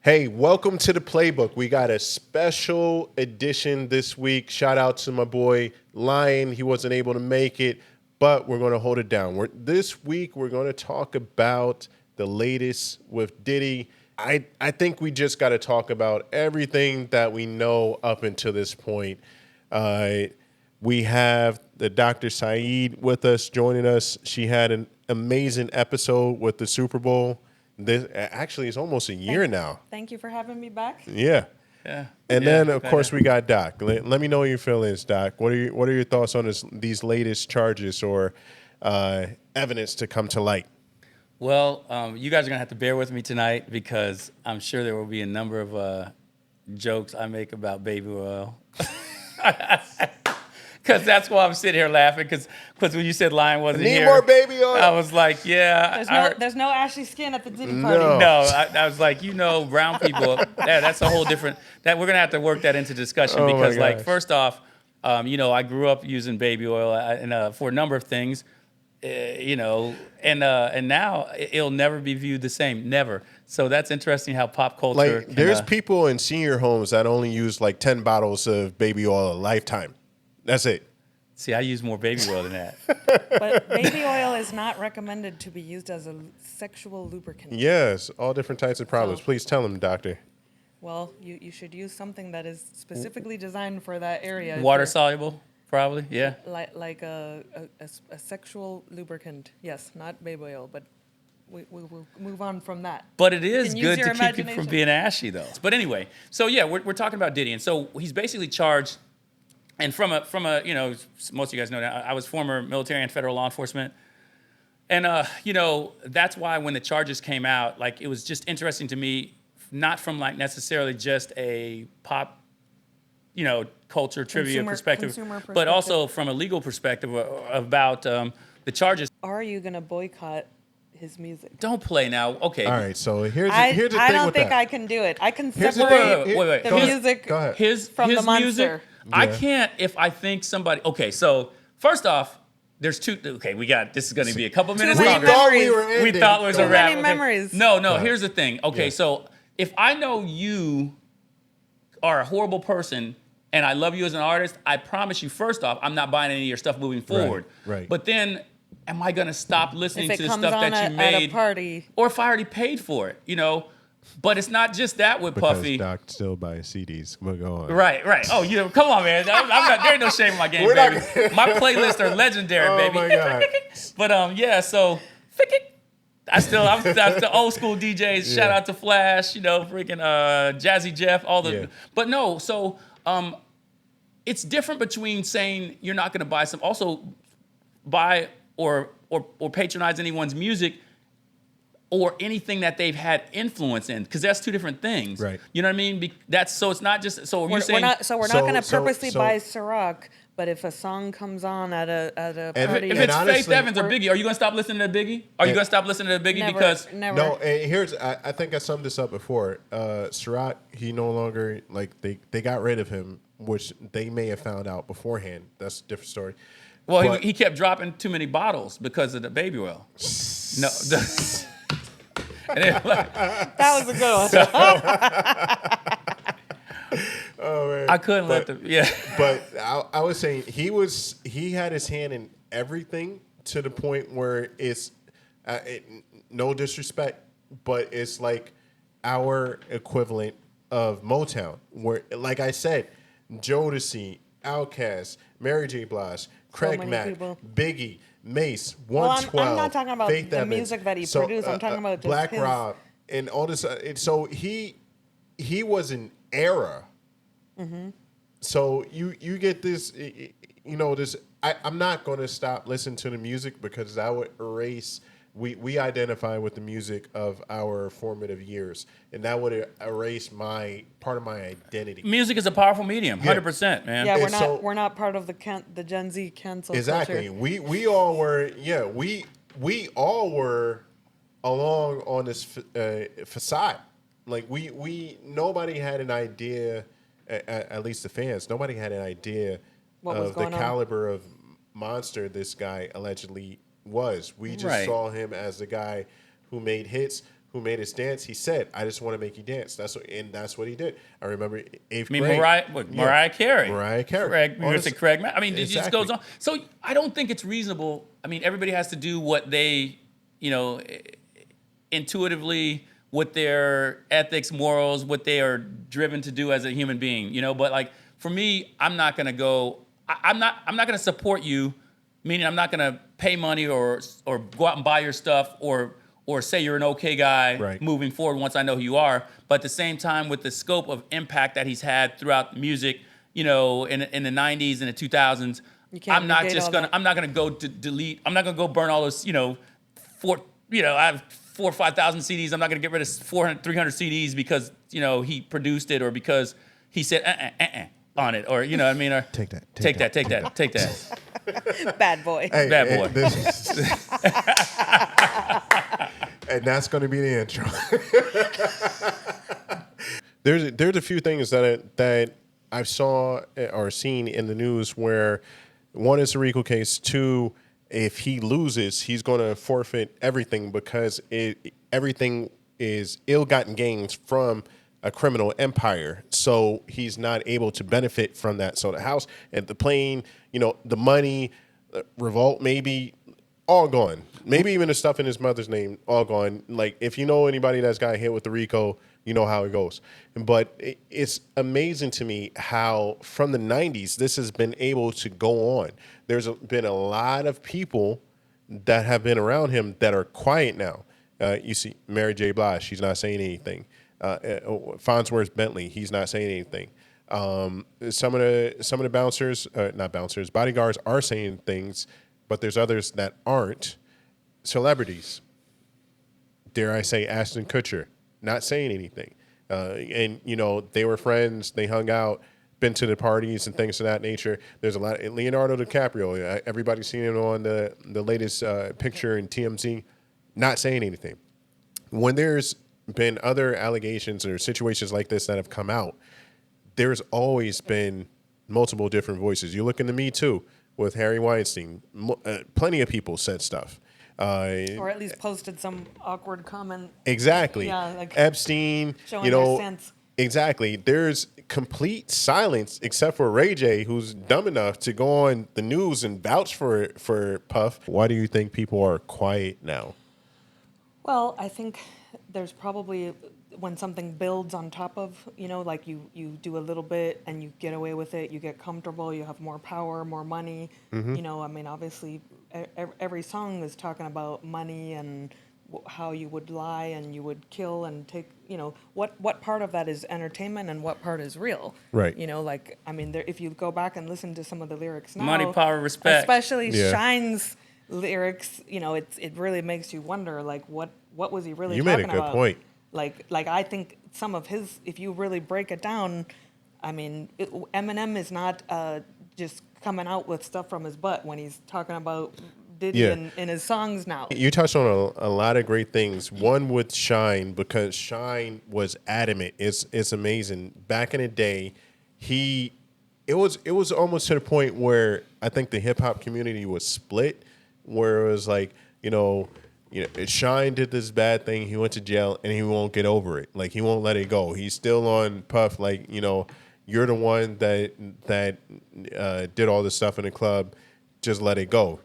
Hey, welcome to the Playbook. We got a special edition this week. Shout out to my boy Lion. He wasn't able to make it, but we're going to hold it down. This week, we're going to talk about the latest with Diddy. I think we just got to talk about everything that we know up until this point. We have the Dr. Saeed with us, joining us. She had an amazing episode with the Super Bowl. This actually is almost a year now. Thank you for having me back. Yeah. And then of course we got Doc. Let me know your feelings, Doc. What are your thoughts on these latest charges or evidence to come to light? Well, you guys are gonna have to bear with me tonight because I'm sure there will be a number of jokes I make about baby oil. Because that's why I'm sitting here laughing. Because when you said Lion wasn't here, need more baby oil. I was like, yeah. There's no ashy skin at the Diddy party. No. I was like, brown people. That's a whole different. That we're gonna have to work that into discussion because, like, first off, I grew up using baby oil and for a number of things, and now it'll never be viewed the same, never. So that's interesting how pop culture. Like, there's people in senior homes that only use like 10 bottles of baby oil a lifetime. That's it. See, I use more baby oil than that. But baby oil is not recommended to be used as a sexual lubricant. Yes, all different types of problems. Please tell them, doctor. Well, you should use something that is specifically designed for that area. Water soluble, probably, yeah. Like a sexual lubricant. Yes, not baby oil, but we'll move on from that. But it is good to keep you from imagination. being ashy, though. But anyway, so yeah, we're talking about Diddy. And so he's basically charged. And from a most of you guys know that I was former military and federal law enforcement. And, that's why when the charges came out, like, it was just interesting to me, not from like necessarily just a pop, culture trivia perspective, but also from a legal perspective about the charges. Are you going to boycott his music? Don't play now. Okay. All right, so here's the I thing don't with think that. I can do it. I can Here's the separate thing. Wait. the Go ahead. music Go ahead. from his the monster. music. I can't if I think somebody. Okay, so first off, there's two. Okay, this is going to be a couple minutes many longer. thought we memories. were ending. We thought it was Too a wrap. many memories. No. Here's the thing. Okay, Yeah. so if I know you are a horrible person and I love you as an artist, I promise you, first off, I'm not buying any of your stuff moving forward. Right. But then, am I going to stop listening If to it the comes stuff on that you at made? a party. Or if I already paid for it, But it's not just that with Because Puffy. Doc still buys CDs. But go on. Right. Oh, come on, man. I'm not. There ain't no shame in my game, We're not baby. My playlists are legendary, Oh, baby. my God. But so I'm the old school DJs. Shout out to Flash, freaking Jazzy Jeff, all the. Yeah. But no, so it's different between saying you're not going to buy also buy or patronize anyone's music. Or anything that they've had influence in, because that's two different things. Right. You know what I mean? It's not just. So We're saying. not going to so- purposely so- buy Ciroc, but if a song comes on at a party, If And it's honestly- Faith Evans or Biggie, are you going to stop listening to Biggie? Are you going to stop listening to Biggie never, because? never. No, and I think I summed this up before. Ciroc, he no longer, like, they got rid of him, which they may have found out beforehand. That's a different story. Well, But- he kept dropping too many bottles because of the baby oil. No. And That was a good one. Oh, man. I couldn't let them. Yeah. But I was saying he had his hand in everything to the point where it's no disrespect, but it's like our equivalent of Motown, where, like I said, Jodeci, Outkast, Mary J. Blige, Craig many Mack, people. Biggie, Mace, Well, 112. I'm not talking about Faith the Evans. music that he produced. I'm talking about just Black his- Rob and all this. So he was an era. Mm-hmm. So you get this, this. I'm not going to stop listening to the music because that would erase. We identify with the music of our formative years, and that would erase part of my identity. Music is a powerful medium, 100%, man. Yeah, And we're not part of the Gen Z cancel Exactly. culture. We all were. Yeah, we all were along on this facade. Like nobody had an idea. At least the fans, nobody had an idea What was of the going on. caliber of monster this guy allegedly was. We just Right. saw him as the guy who made hits, who made us dance, he said, "I just want to make you dance." That's what he did. I remember eighth I mean, grade. Mariah Carey. Mariah Carey. Craig, you Honest- say Craig. I mean, it just goes Exactly. on. So I don't think it's reasonable. I mean, everybody has to do what they, intuitively, what their ethics, morals, what they are driven to do as a human being. But like for me, I'm not gonna go. I'm not gonna support you. Meaning, I'm not gonna pay money or go out and buy your stuff or say you're an okay guy Right. moving forward once I know who you are. But at the same time, with the scope of impact that he's had throughout music, in the 90s and the 2000s, You can't I'm not negate just all gonna that. I'm not gonna go to delete. I'm not gonna go burn all those I have 4,000 or 5,000 CDs. I'm not gonna get rid of 400, 300 CDs because he produced it or because he said on it, or what I mean, or Take that. take that. Bad boy. Hey, Bad and boy. and that's going to be the intro. There's a few things that I saw or seen in the news where one is a RICO case. Two, if he loses, he's going to forfeit everything because everything is ill-gotten gains from a criminal empire. So he's not able to benefit from that. So the house and the plane, the money, revolt, maybe all gone. Maybe even the stuff in his mother's name, all gone. Like if you know anybody that's got hit with the RICO, you know how it goes. But it's amazing to me how from the 90s, this has been able to go on. There's been a lot of people that have been around him that are quiet now. You see Mary J. Blige, she's not saying anything. Farnsworth Bentley, he's not saying anything. Some of the bouncers, not bouncers, bodyguards are saying things, but there's others that aren't. Celebrities, dare I say, Ashton Kutcher, not saying anything. And they were friends, they hung out, been to the parties and things of that nature. There's a lot. Leonardo DiCaprio, everybody's seen him on the latest picture in TMZ, not saying anything. When there's been other allegations or situations like this that have come out, there's always been multiple different voices. You look into Me Too with Harry Weinstein. Plenty of people said stuff. Or at least posted some awkward comment. Exactly. Yeah, like Epstein, showing their sense. Exactly. There's complete silence except for Ray J, who's dumb enough to go on the news and vouch for Puff. Why do you think people are quiet now? Well, I think there's probably when something builds on top of, like you do a little bit and you get away with it, you get comfortable, you have more power, more money. Mm-hmm. I mean, obviously, every song is talking about money and how you would lie and you would kill and take, what part of that is entertainment and what part is real. Right. I mean, if you go back and listen to some of the lyrics now. Money, power, respect. Especially Yeah. Shine's lyrics, it really makes you wonder, like, what was he really You talking made a good about? point. Like I think some of his, if you really break it down, I mean, Eminem is not just coming out with stuff from his butt when he's talking about Diddy Yeah. in his songs now. You touched on a lot of great things. One with Shine, because Shine was adamant. It's amazing. Back in the day, it was almost to the point where I think the hip hop community was split, where it was like, Shine did this bad thing. He went to jail and he won't get over it. Like he won't let it go. He's still on Puff. Like you're the one that did all this stuff in the club. Just let it go.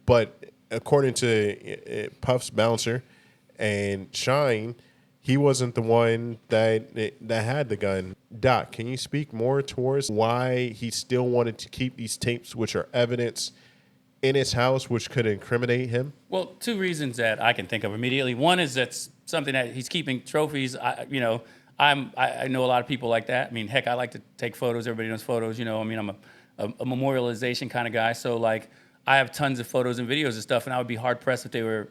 But according to Puff's bouncer and Shine, he wasn't the one that had the gun. Doc, can you speak more towards why he still wanted to keep these tapes, which are evidence, in his house, which could incriminate him? Well, two reasons that I can think of immediately. One is that's something that he's keeping trophies. I know a lot of people like that. I mean, heck, I like to take photos. Everybody knows photos. I mean, I'm a memorialization kind of guy. So like, I have tons of photos and videos and stuff, and I would be hard pressed if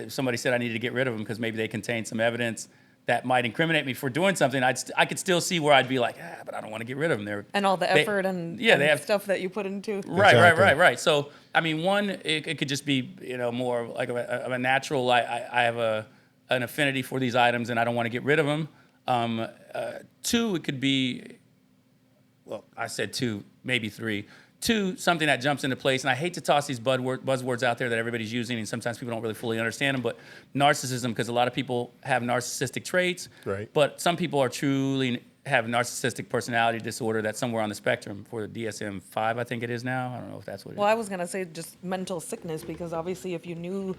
somebody said I needed to get rid of them because maybe they contain some evidence that might incriminate me for doing something. I could still see where I'd be like, but I don't want to get rid of them. And all the effort and they have stuff that you put into. Exactly. Right. So, I mean, one, it could just be, more like of a natural, I have an affinity for these items and I don't want to get rid of them. Two, it could be, well, I said two, maybe three. Two, something that jumps into place, and I hate to toss these buzzwords out there that everybody's using, and sometimes people don't really fully understand them, but narcissism, because a lot of people have narcissistic traits, Right. but some people are truly have narcissistic personality disorder that's somewhere on the spectrum for the DSM-5, I think it is now. I don't know if that's what it is. Well, I was gonna say just mental sickness, because obviously if you knew,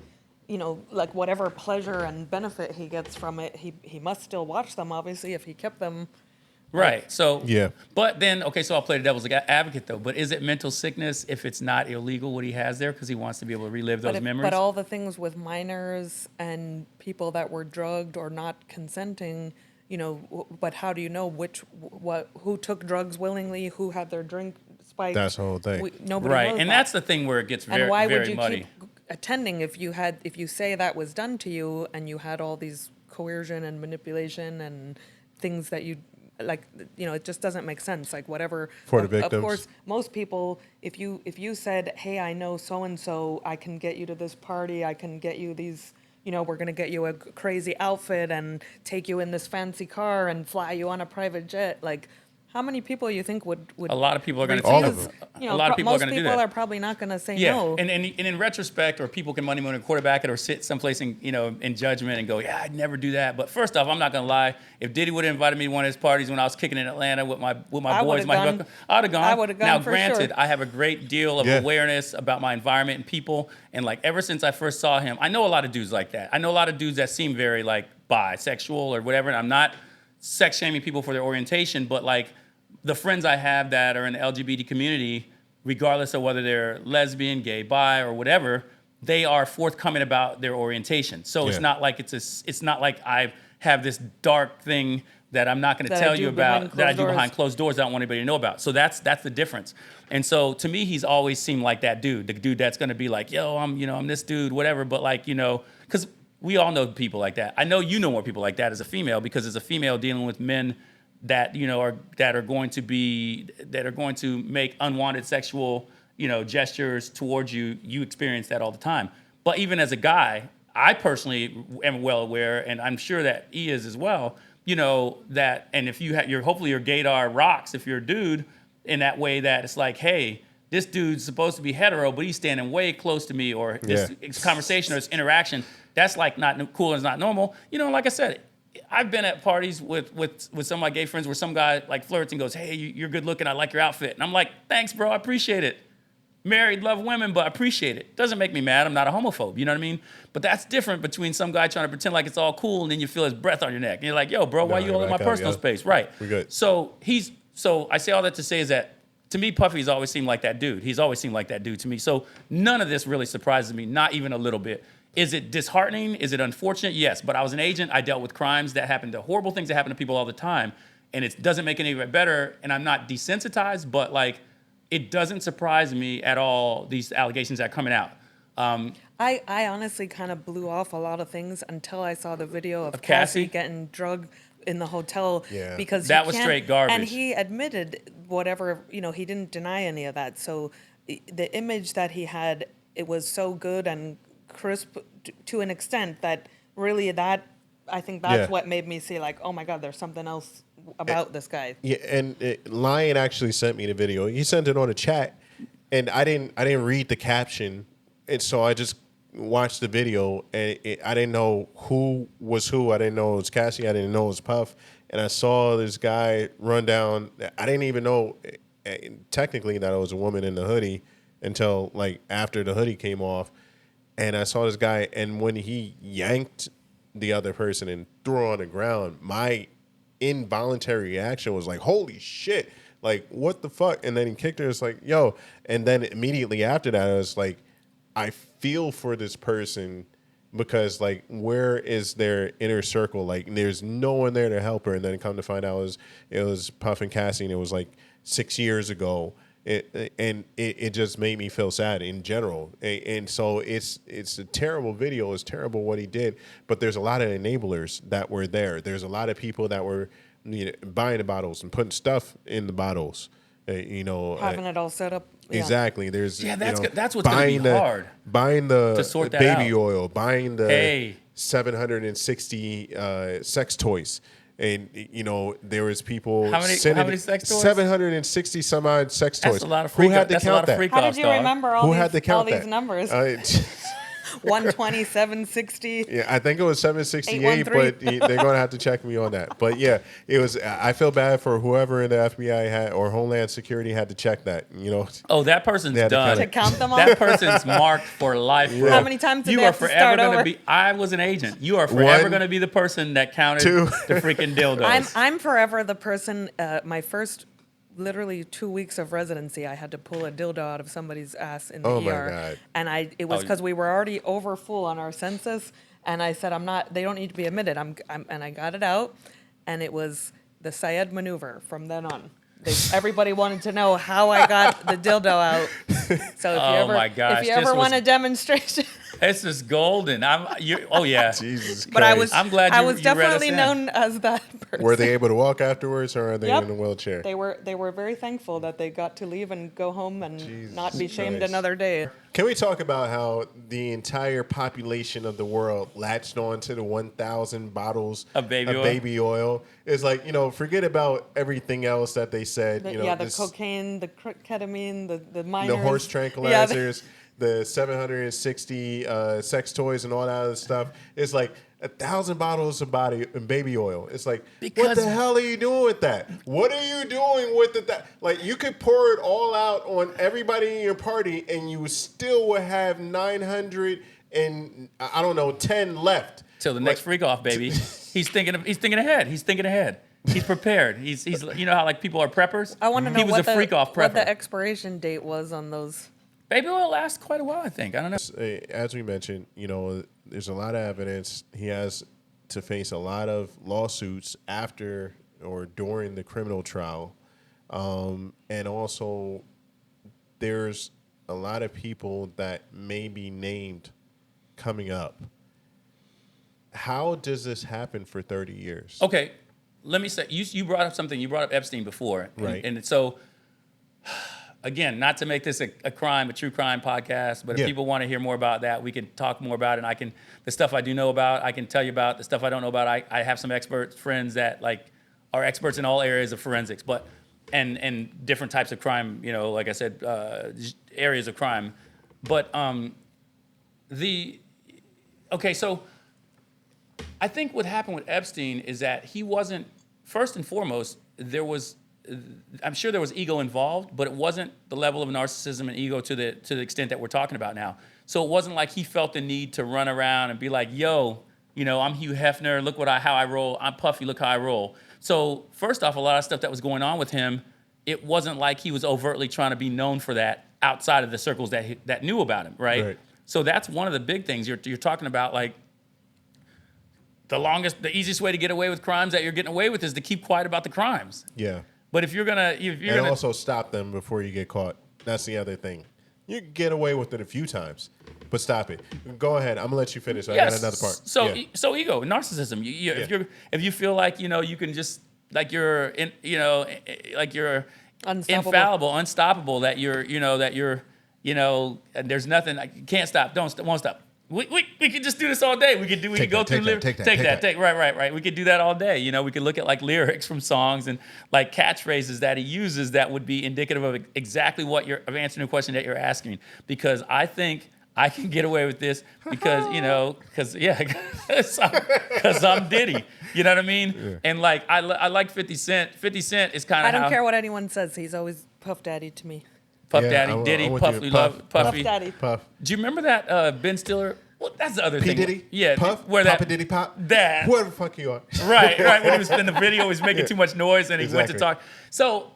you know, like whatever pleasure and benefit he gets from it, he must still watch them, obviously, if he kept them. Right. So, Yeah. But then, okay, so I'll play the devil's advocate though. But is it mental sickness if it's not illegal what he has there because he wants to be able to relive those memories? But all the things with minors and people that were drugged or not consenting, you know, but how do you know who took drugs willingly, who had their drink spiked? That's the whole thing. Nobody right, knows and that. that's the thing where it gets very, And why very would you muddy. keep attending if you say that was done to you and you had all these coercion and manipulation and things that you like, you know, it just doesn't make sense. Like whatever. For the Of victims. course, most people, if you said, hey, I know so and so, I can get you to this party, I can get you these. You know, we're gonna get you a crazy outfit and take you in this fancy car and fly you on a private jet. Like, how many people you think would A lot of people are going to All of them. You know, a lot of people are most going to do people that. are probably not gonna say Yeah, no. and in retrospect, or people can money moon and quarterback it, or sit someplace in in judgment and go, yeah, I'd never do that. But first off, I'm not gonna lie. If Diddy would have invited me to one of his parties when I was kicking in Atlanta with my I boys, would've gone. I'd have gone. I would've gone Now, for granted, sure. I have a great deal of Yeah. awareness about my environment and people, and like ever since I first saw him, I know a lot of dudes like that. I know a lot of dudes that seem very like bisexual or whatever. And I'm not sex shaming people for their orientation, but like the friends I have that are in the LGBT community, regardless of whether they're lesbian, gay, bi, or whatever, they are forthcoming about their orientation. So it's Yeah. not like it's not like I have this dark thing that I'm not going to That I tell do you behind about that I closed do behind doors. closed doors. I don't want anybody to know about. So that's the difference. And so to me, he's always seemed like that dude, the dude that's going to be like, yo, I'm this dude, whatever. But like, because we all know people like that. I know you know more people like that as a female, because as a female dealing with men that are going to make unwanted sexual gestures towards you. You experience that all the time. But even as a guy, I personally am well aware, and I'm sure that he is as well. That, and if you have hopefully your gaydar rocks if you're a dude in that way, that it's like, hey, this dude's supposed to be hetero, but he's standing way close to me, or this conversation or this interaction that's like not cool and it's not normal. Like I said, I've been at parties with some of my gay friends where some guy like flirts and goes, hey, you're good looking, I like your outfit. And I'm like, thanks, bro, I appreciate it. Married, love women, but I appreciate it. Doesn't make me mad, I'm not a homophobe, you know what I mean? But that's different between some guy trying to pretend like it's all cool and then you feel his breath on your neck. And you're like, yo, bro, why you all in my personal space? Right. We good. So I say all that to say is that, to me, Puffy's always seemed like that dude. He's always seemed like that dude to me. So none of this really surprises me, not even a little bit. Is it disheartening? Is it unfortunate? Yes, but I was an agent. I dealt with crimes that happened, to horrible things that happen to people all the time, and it doesn't make any of it better. And I'm not desensitized, but like, it doesn't surprise me at all, these allegations that are coming out. I honestly kind of blew off a lot of things until I saw the video of Cassie? Cassie getting drugged in the hotel. Yeah. Because That he was can't- straight garbage. And he admitted whatever, he didn't deny any of that. So the image that he had, it was so good and crisp to an extent that really I think that's what made me see like, oh my God, there's something else about this guy. Yeah, and Lion actually sent me the video. He sent it on a chat, and I didn't read the caption, and so I just watched the video, and I didn't know who was who. I didn't know it was Cassie. I didn't know it was Puff, and I saw this guy run down. I didn't even know technically that it was a woman in the hoodie until like after the hoodie came off, and I saw this guy, and when he yanked the other person and threw her on the ground, my involuntary reaction was like, holy shit, like what the fuck? And then he kicked her. It's like, yo. And then immediately after that, I was like, I feel for this person, because like, where is their inner circle? Like, there's no one there to help her. And then come to find out it was Puff and Cassie, and it was like 6 years ago. It just made me feel sad in general. And so it's a terrible video. It's terrible what he did. But there's a lot of enablers that were there. There's a lot of people that were buying the bottles and putting stuff in the bottles. Having it all set up. Yeah. Exactly. There's that's what's gonna be hard. Buying the to sort that baby out. oil, buying the Hey. 760 sex toys. And there was people How many sex toys? 760 some odd sex toys. That's a lot of Who freak. had to That's a count lot of that? freak How offs, did you dog. remember Who all had to these count these that? numbers? 120, 760. Yeah, I think it was 768, 813. but they're going to have to check me on that. But yeah, it was. I feel bad for whoever in the FBI had or Homeland Security had to check that. Oh, that person's They had to done. count To count them all? That person's marked for life, bro. How many times did you they are have to forever start gonna over? be. I was an agent. You are forever One, going to be the person that counted two. the freaking dildos. I'm forever the person. My first, literally 2 weeks of residency, I had to pull a dildo out of somebody's ass in the Oh, my ER, God. and it was Oh, because we were already over full on our census, and I said, I'm not. They don't need to be admitted. And I got it out, and it was the Syed maneuver from then on. Everybody wanted to know how I got the dildo out. So My gosh, if you this ever want was- a demonstration. This is golden. Oh yeah. Jesus Christ. But I'm glad I you- was you read us definitely in. known as that person. Were they able to walk afterwards, or are they Yep. in a wheelchair? They were very thankful that they got to leave and go home and Jesus not be shamed Christ. another day. Can we talk about how the entire population of the world latched on to the 1,000 bottles Of baby oil? It's like, forget about everything else that they said. The this- cocaine, the ketamine, the minors. the horse Yeah, tranquilizers, the 760 sex toys and all that other stuff. It's like 1,000 bottles of baby oil. It's like, what Because- the hell are you doing with that? What are you doing with it? Like, you could pour it all out on everybody in your party, and you still would have 900 and I don't know 10 left. Till the next freak off, baby. He's thinking ahead. He's thinking ahead. He's prepared. He's how like people are preppers. I want to know he was what a freak off what the prepper. expiration date was on those. Baby oil lasts quite a while, I think. I don't know. As we mentioned, there's a lot of evidence. He has to face a lot of lawsuits after or during the criminal trial. And also, there's a lot of people that may be named coming up. How does this happen for 30 years? Okay, let me say, you brought up something. You brought up Epstein before. Right. And so, again, not to make this a true crime podcast, but if Yeah. people want to hear more about that, we can talk more about it. And the stuff I do know about, I can tell you about. The stuff I don't know about, I have some friends that are experts in all areas of forensics, and different types of crime, like I said, areas of crime. But so I think what happened with Epstein is that he wasn't, first and foremost, I'm sure there was ego involved, but it wasn't the level of narcissism and ego to the extent that we're talking about now. So it wasn't like he felt the need to run around and be like, yo, I'm Hugh Hefner, look how I roll, I'm Puffy, look how I roll. So first off, a lot of stuff that was going on with him, it wasn't like he was overtly trying to be known for that outside of the circles that knew about him, right? So that's one of the big things you're talking about, like, the easiest way to get away with crimes that you're getting away with is to keep quiet about the crimes. Yeah. But if you're gonna also stop them before you get caught. That's the other thing. You can get away with it a few times, but stop it. Go ahead. I'm gonna let you finish. I got another part. So ego, narcissism. If you feel like you can just like you're Unstoppable. infallible, unstoppable. That you're and there's nothing. You can't stop. Won't stop. We could just do this all day. We could go through right. We could do that all day. We could look at like lyrics from songs and like catchphrases that he uses that would be indicative of exactly of answering the question that you're asking. Because I think I can get away with this because because I'm Diddy. You know what I mean? Yeah. And like I like 50 Cent. 50 Cent is kind of I don't care what anyone says. He's always Puff Daddy to me. Puff Daddy, Diddy, Puffy, Puffy. Puff Daddy. Puff. Do you remember that Ben Stiller? Well, that's the other thing. Diddy? Yeah. Puff? Where Papa Diddy Pop? That. Whoever the fuck you are. Right. When he was in the video, he was making too much noise and he went to Exactly. talk. So,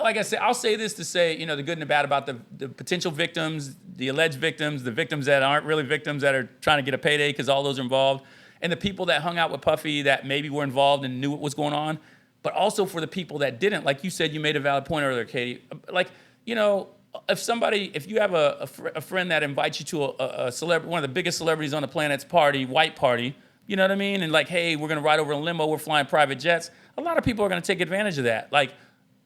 like I said, I'll say this to say, the good and the bad about the potential victims, the alleged victims, the victims that aren't really victims that are trying to get a payday because all those are involved, and the people that hung out with Puffy that maybe were involved and knew what was going on, but also for the people that didn't. Like you said, you made a valid point earlier, Katie. Like, if you have a friend that invites you to a celebrity, one of the biggest celebrities on the planet's white party, you know what I mean? And like, hey, we're going to ride over in a limo, we're flying private jets. A lot of people are going to take advantage of that. Like,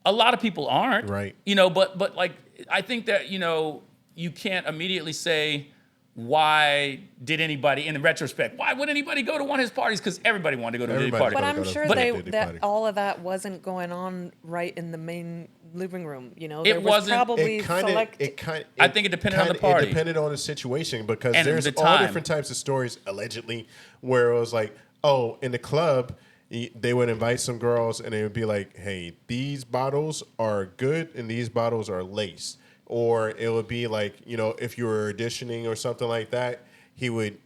a lot of people aren't. Right. But like, I think that, you can't immediately say, why did anybody, in the retrospect, why would anybody go to one of his parties? Because everybody wanted to go to a Diddy Everybody party. But Gotta I'm go to sure the they Diddy that party. all of that wasn't going on right in the main living room. It There was wasn't- probably It kind select. of. I think it depended on the party. It depended on the situation because And there's the all time. different types of stories allegedly where it was like, oh, in the club they would invite some girls and they would be like, hey, these bottles are good and these bottles are laced. Or it would be like, if you were auditioning or something like that, he would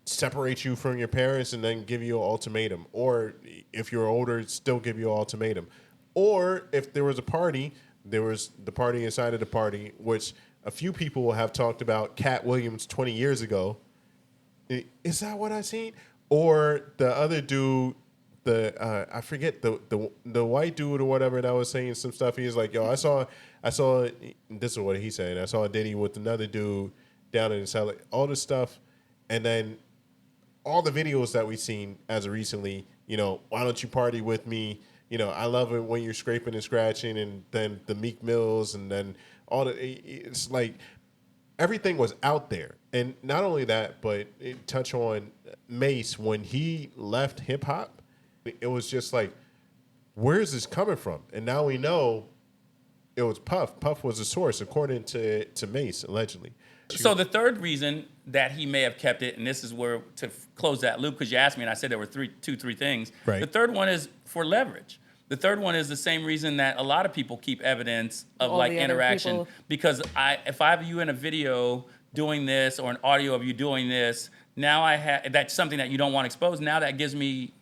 separate you from your parents and then give you an ultimatum. Or if you're older, still give you an ultimatum. Or if there was a party, there was the party inside of the party, which a few people have talked about Cat Williams 20 years ago. Is that what I seen? Or the other dude, I forget the white dude or whatever that was saying some stuff. He was like, yo, I saw this is what he said. I saw Diddy with another dude down in the cellar, all this stuff. And then all the videos that we've seen as of recently, why don't you party with me? I love it when you're scraping and scratching, and then the Meek Mills, and then it's like everything was out there. And not only that, but it touched on Mace when he left hip hop. It was just like, where's this coming from? And now we know it was Puff. Puff was the source, according to Mace, allegedly. So the third reason that he may have kept it, and this is where to close that loop, because you asked me and I said there were three things. Right. The third one is for leverage. The third one is the same reason that a lot of people keep evidence of All like the other interaction. people. Because if I have you in a video doing this or an audio of you doing this, now that's something that you don't want exposed. Now that gives me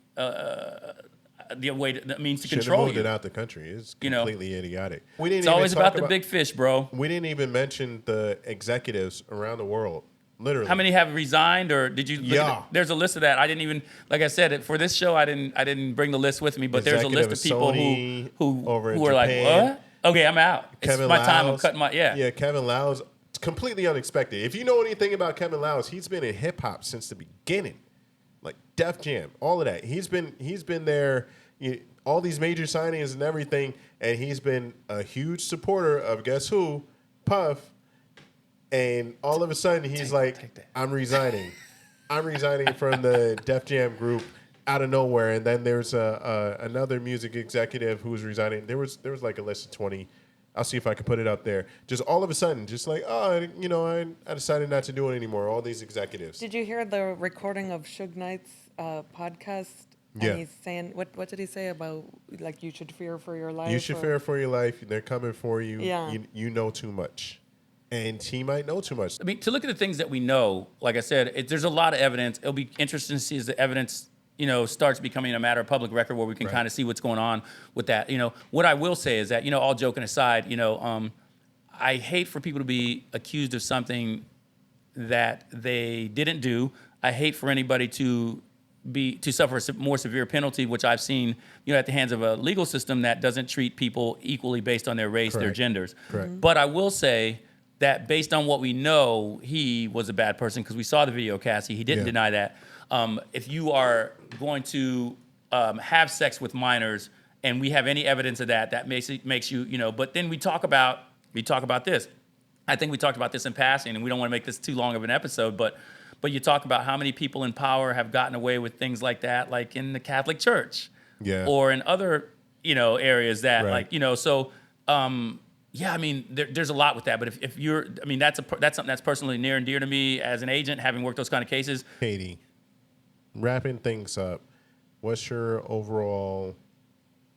the way that means to Should have control moved you. it out the country. It's You know. completely idiotic. We didn't It's even always talk about the big fish, bro. We didn't even mention the executives around the world. Literally. How many have resigned, or did you? Look Yeah. at there's a list of that. I didn't even, like I said, for this show, I didn't bring the list with me. But there's a list of Executive people Sony, over in who are like, Japan. what? Okay, I'm out. It's my time. I'm Lyles. cutting my Yeah, Kevin Lyles. It's completely unexpected. If you know anything about Kevin Lyles, he's been in hip hop since the beginning, like Def Jam, all of that. He's been there. All these major signings and everything, and he's been a huge supporter of guess who, Puff. And all of a sudden, he's like, that. I'm resigning. I'm resigning from the Def Jam group out of nowhere. And then there's another music executive who's resigning. There was like a list of 20. I'll see if I can put it up there. Just all of a sudden, just like, I decided not to do it anymore. All these executives. Did you hear the recording of Suge Knight's podcast? Yeah. And he's saying, what did he say about, like, you should fear for your life? You should or- fear for your life. They're coming for you. Yeah. You know too much. And he might know too much. I mean, to look at the things that we know, like I said, there's a lot of evidence. It'll be interesting to see as the evidence, starts becoming a matter of public record where we can kind of see what's going on with that. What I will say is that, all joking aside, I hate for people to be accused of something that they didn't do. I hate for anybody to suffer a more severe penalty, which I've seen, at the hands of a legal system that doesn't treat people equally based on their race, their Correct. genders. Correct. But I will say that based on what we know, he was a bad person because we saw the video, Cassie. He didn't Yeah. deny that. If you are going to have sex with minors, and we have any evidence of that, that makes you, But then we talk about this. I think we talked about this in passing, and we don't want to make this too long of an episode, but you talk about how many people in power have gotten away with things like that, like in the Catholic Church, Yeah. or in other, areas that, Right. yeah, I mean, there's a lot with that. But if you're, I mean, that's something that's personally near and dear to me as an agent, having worked those kind of cases. Katie, wrapping things up, what's your overall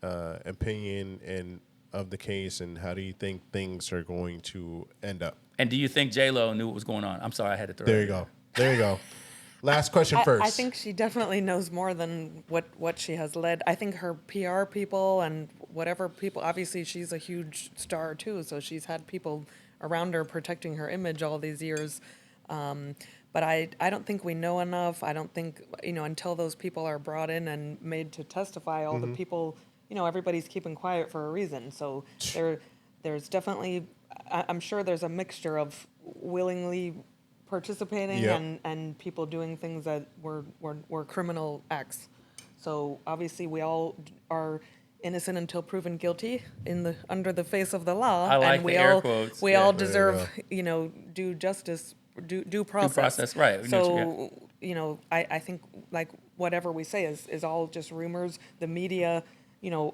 opinion of the case, and how do you think things are going to end up? And do you think J-Lo knew what was going on? I'm sorry, I had to throw There it you in. go. There you go. Last question first. I think she definitely knows more than what she has led. I think her PR people and whatever people, obviously she's a huge star too, so she's had people around her protecting her image all these years. But I don't think we know enough. I don't think, until those people are brought in and made to testify, all the people, everybody's keeping quiet for a reason. So there's definitely, I'm sure there's a mixture of willingly participating Yep. and people doing things that were criminal acts. So obviously we all are innocent until proven guilty under the face of the law. I like and the air quotes. we Yeah, all there you deserve, due justice due process. process, right. So, I think like whatever we say is all just rumors. The media,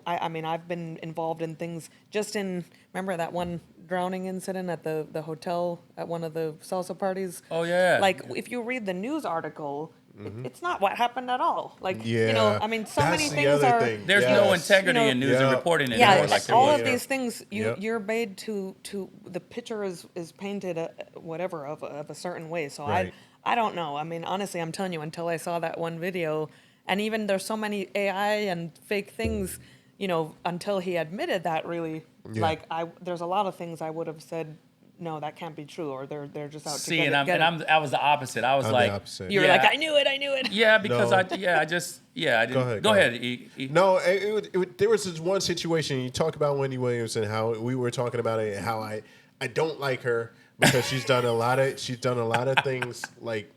I mean, I've been involved in things remember that one drowning incident at the hotel at one of the salsa parties? Oh, yeah. Like, if you read the news article, it's not what happened at all. Like, Yeah. I mean, so That's many the things other are. thing. There's no Yes. integrity in news and Yeah. reporting it Yeah, anymore like there all was. of these things Yep. you're made to the picture is painted whatever of a certain way. So Right. I don't know. I mean, honestly, I'm telling you, until I saw that one video, and even there's so many AI and fake things, until he admitted that really, Yeah. there's a lot of things I would have said, no, that can't be true, or they're just out See, to and get it. I was the opposite. I was I'm like, the opposite. You're yeah, like, I knew it. yeah, because No. I didn't. Go ahead. No, No, there was this one situation. You talk about Wendy Williams and how we were talking about it. How I don't like her because she's done a lot of things. Like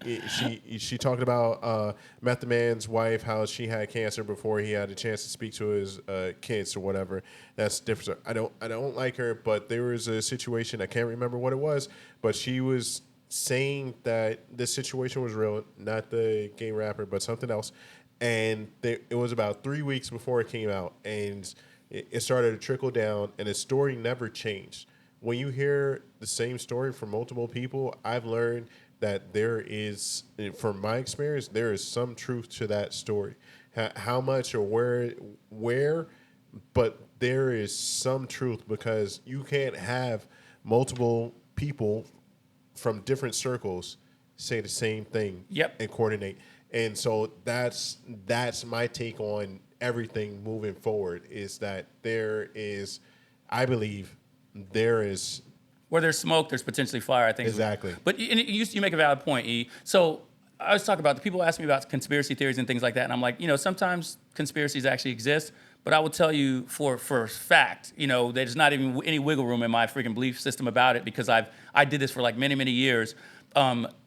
she talked about Method Man's wife, how she had cancer before he had a chance to speak to his kids or whatever. That's different. I don't like her, but there was a situation, I can't remember what it was, but she was saying that this situation was real, not the gay rapper, but something else. And it was about 3 weeks before it came out, and it started to trickle down, and the story never changed. When you hear the same story from multiple people, I've learned that there is, from my experience, there is some truth to that story. How much or where, but there is some truth, because you can't have multiple people from different circles say the same thing. Yep. And coordinate. And so that's my take on everything moving forward, is that I believe there is. where there's smoke, there's potentially fire. I think Exactly. But you make a valid point, E. So I was talking about the people ask me about conspiracy theories and things like that, and I'm like, sometimes conspiracies actually exist. But I will tell you for a fact, there's not even any wiggle room in my freaking belief system about it, because I did this for like many, many years.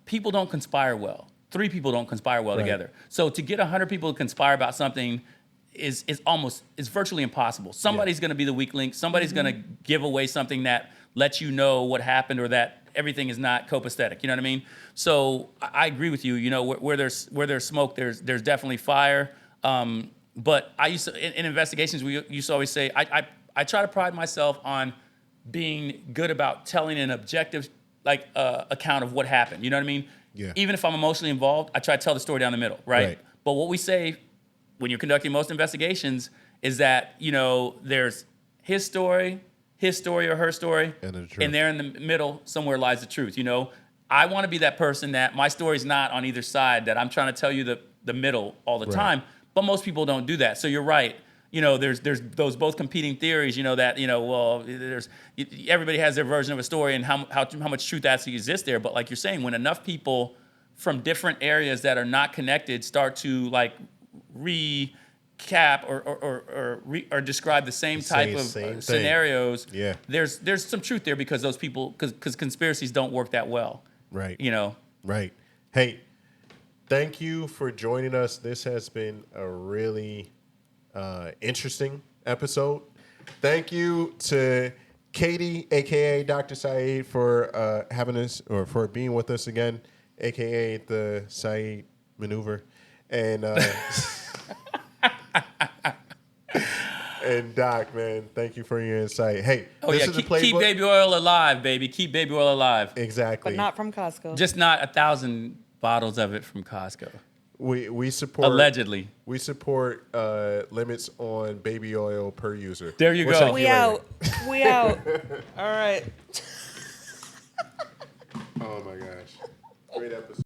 People don't conspire well. 3 people don't conspire well together. So to get 100 people to conspire about something is virtually impossible. Somebody's going to be the weak link. Somebody's going to give away something that lets you know what happened, or that everything is not copacetic. You know what I mean? So I agree with you. Where there's smoke, there's definitely fire. But I used to, in investigations, we used to always say, I try to pride myself on being good about telling an objective account of what happened. You know what I mean? Yeah. Even if I'm emotionally involved, I try to tell the story down the middle, right? But what we say when you're conducting most investigations is that, there's his story or her story, And the truth. and there in the middle somewhere lies the truth. I want to be that person that my story's not on either side, that I'm trying to tell you the middle all the time. But most people don't do that. So you're right. There's those both competing theories, that, everybody has their version of a story, and how much truth actually exists there. But like you're saying, when enough people from different areas that are not connected start to recap or describe the same type of same thing. scenarios, Yeah. there's some truth there, because those people, because conspiracies don't work that well. Right. Right. Hey, thank you for joining us. This has been a really interesting episode. Thank you to Katie, aka Dr. Saeed, for having us, or for being with us again, aka the Saeed maneuver, and and Doc, man, thank you for your insight. Hey, this is the playbook. Keep baby oil alive, baby. Keep baby oil alive. Exactly. But not from Costco. Just not 1,000 bottles of it from Costco. We support, allegedly. We support limits on baby oil per user. There you We'll go. check We you later. out. We out. All right. Oh my gosh. Great episode.